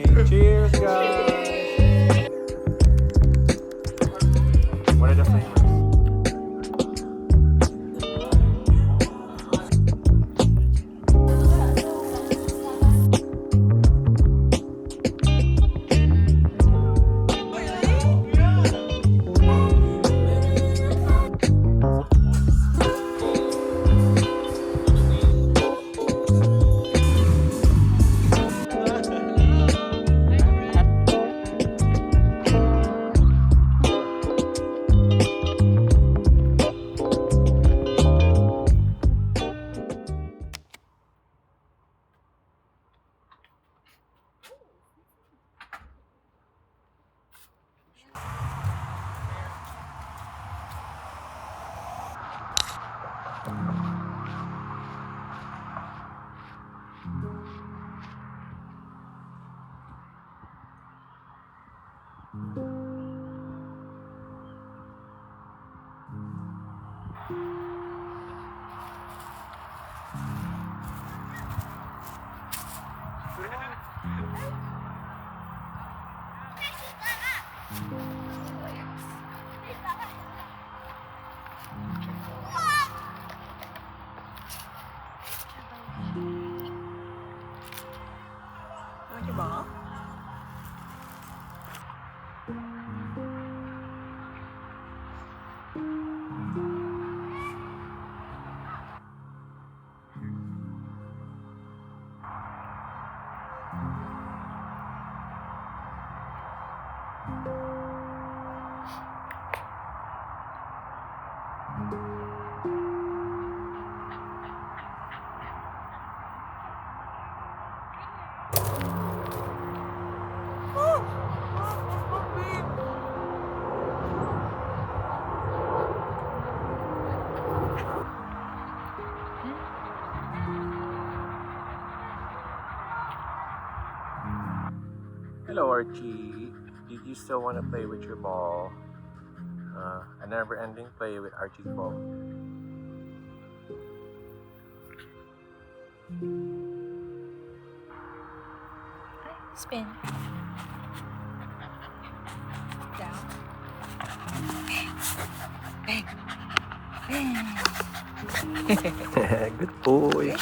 Okay, cheers guys! What are the flavors? Diba? Hello Archie, did you still want to play with your ball? A never-ending play with Archie's ball. Spin. Down. Bang. Bang. Good boy.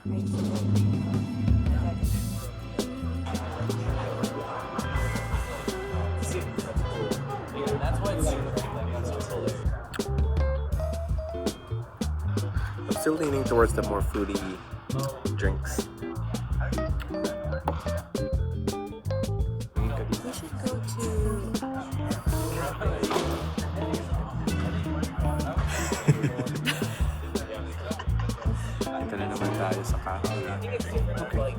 Good boy, Onan. I'm still leaning towards the more fruity drinks. We should go to... Ito na naman tayo sa cafe. Okay.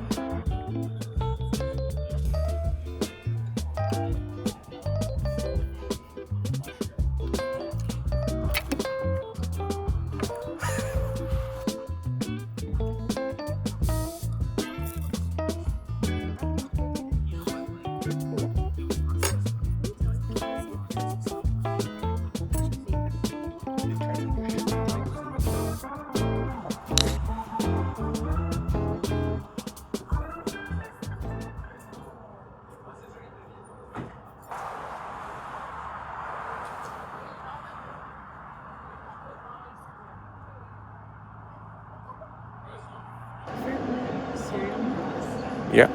Yeah.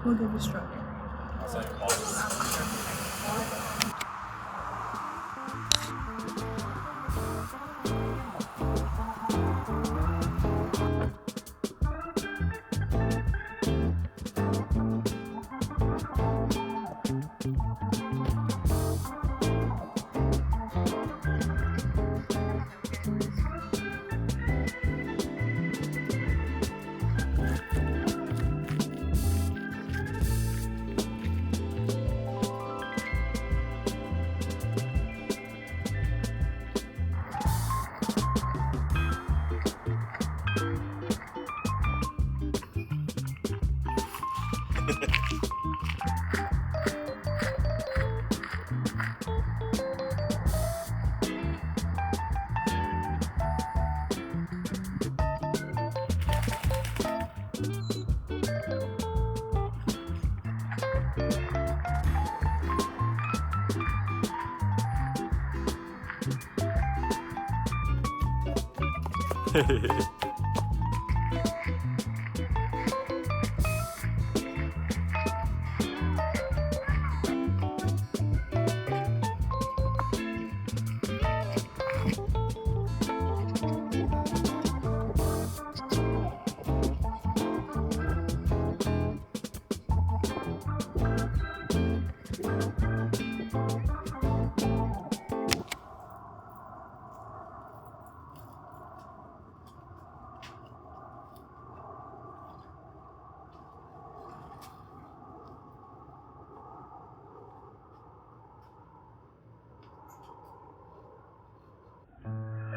We'll give you strawberry. And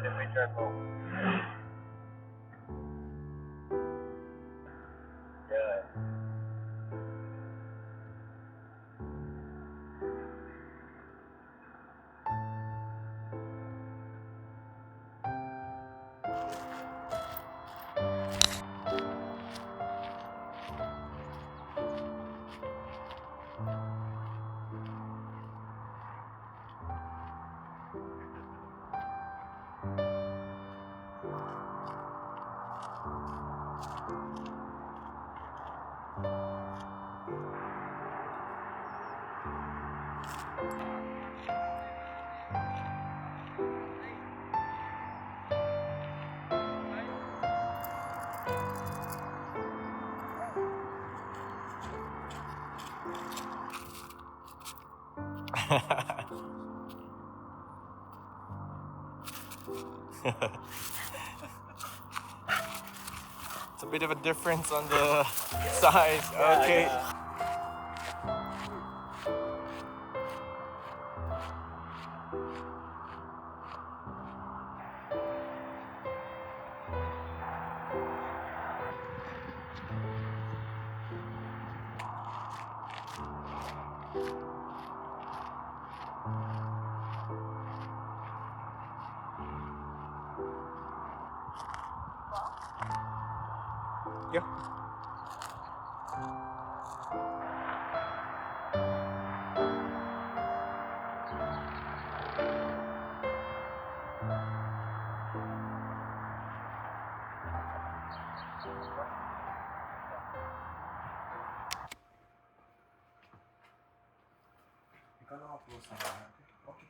then return home. Good. It's a bit of a difference on the size. Okay. Yeah. Ikaw na ako sa okay.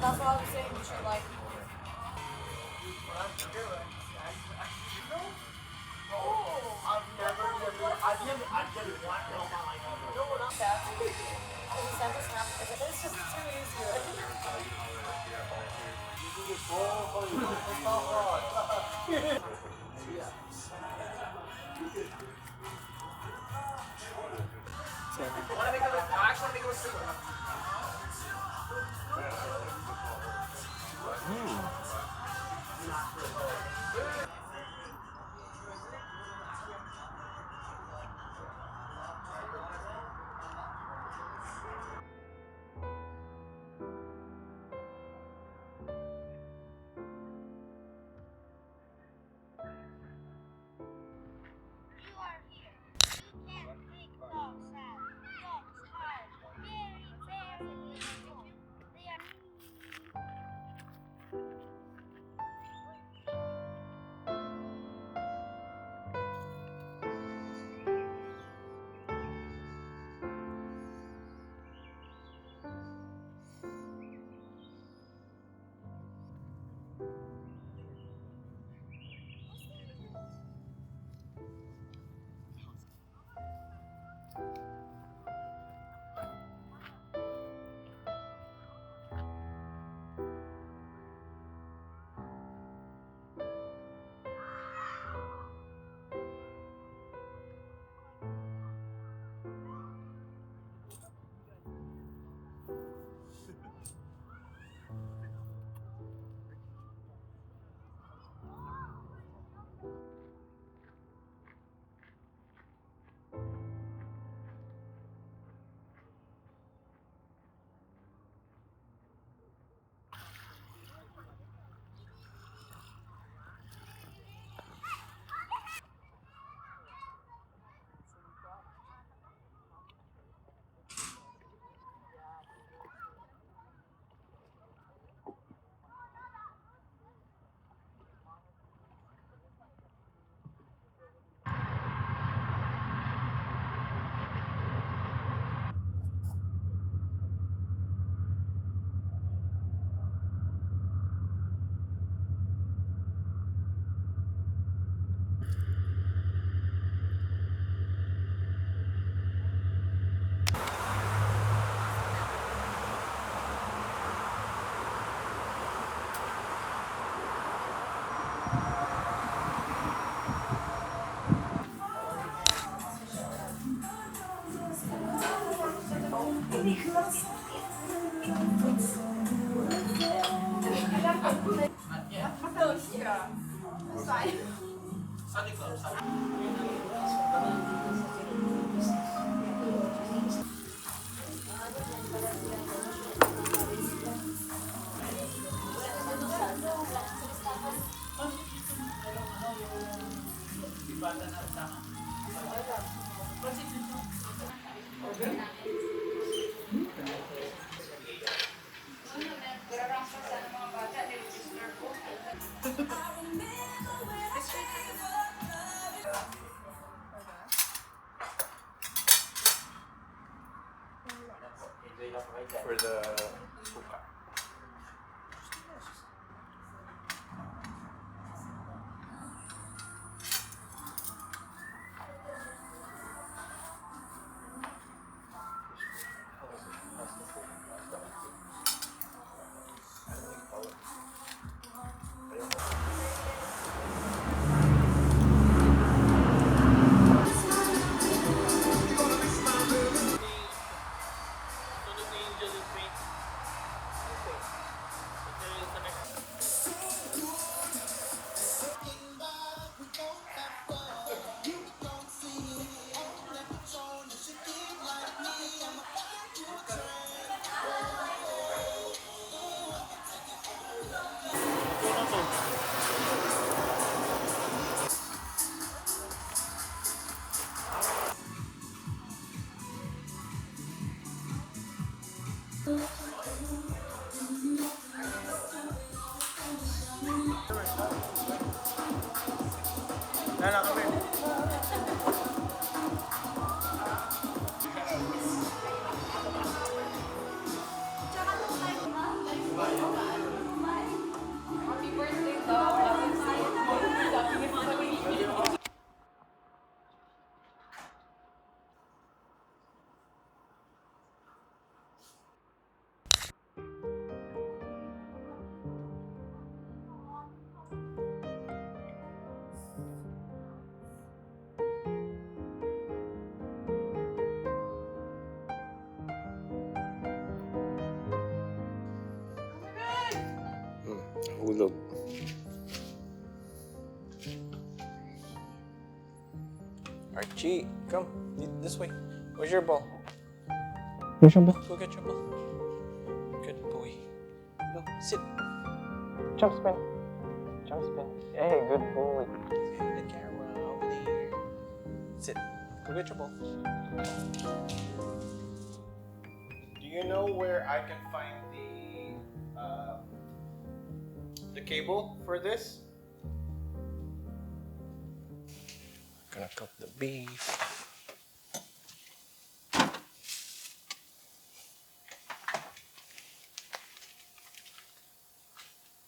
That's what I was saying. You should like. It's just too easy. You are here. You can make dogs sad. Dogs are very, very cute. They are For the suka. Hulog. Archie, come. This way. Where's your ball? Where's your ball? Go get your ball. Good boy. Go, sit. Jump spin. Jump spin. Hey, good boy. The camera over there. Sit. Go get your ball. Do you know where I can find the cable for this? Gonna cook the beef.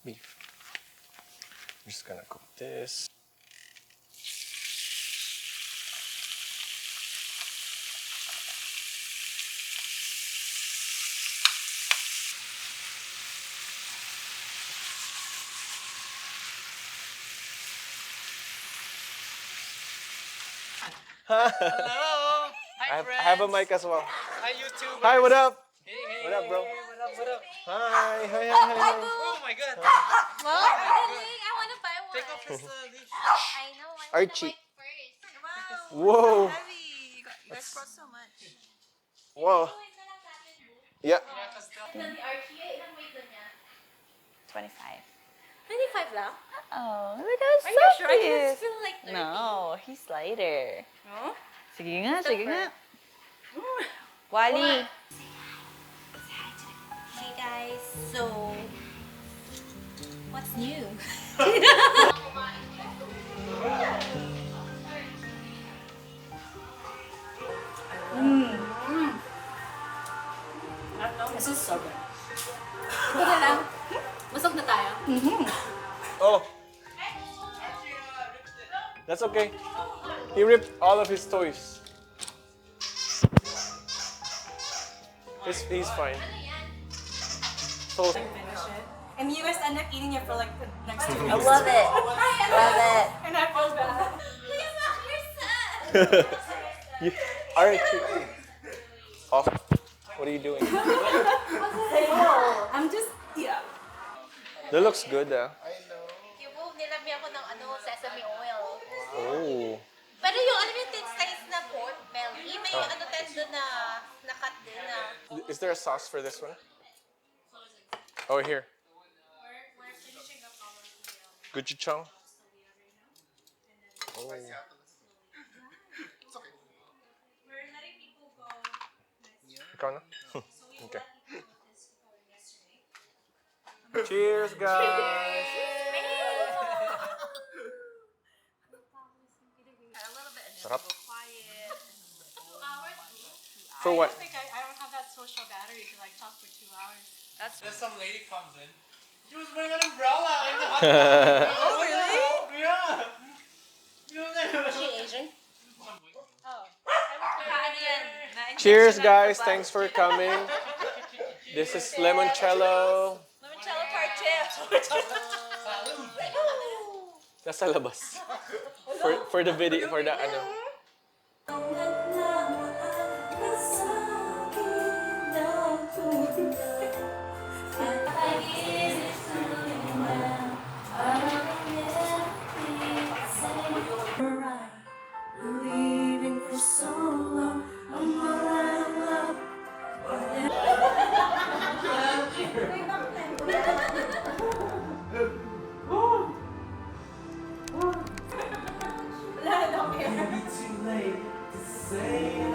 Beef. I'm just gonna cook this. Hello! I Hi, have a friends. mic as well. Hi, YouTube. Hi, what up? Hey, hey, What up, bro? hey, what up, what up? Hi, hi, hi, hi, hi. Oh my god. Wow, really? I want to buy one. Take off this leash. I know. I want Archie. the mic first. Whoa. Heavy. You guys brought so much. Whoa. Yeah. Archie, ilang weight na niya? 25. 25 lang? Oh, look how Are you sure? I just feel like 30. No, he's lighter. No? Sige nga, sige Super. nga. Wally. Hey guys, so what's new? This is so good. Ito na lang. Busog na tayo. Oh. That's okay. He ripped all of his toys. He's fine. So, And you guys end up eating it for like the next 2 I weeks. love it. Love it. And I feel bad. You're sad. Archie. Off. What are you doing? I'm just, yeah. That looks good, ah. Yung nilami ako ng sesame oil. Oh. Pero yung yung taste na pork belly, may yung tendo na nakat din na. Is there a sauce for this one? Oh, here. We're finishing up all of the Gochujang. Oh. We're letting people go next Ikaw na? so we Okay. let people know this before yesterday. Cheers, guys! Sarap. Quiet. 2 hours? For what? I don't have that social battery to like talk for 2 hours. Then some lady comes in. She was wearing an umbrella in the hot Oh, really? Yeah. You know that? She Asian? Cheers, guys. Thanks for coming. This is Lemoncello. Limoncello part 2. Nasa labas. For the video, for the ano. Leaving for so long, I'm all out of love. Too late to say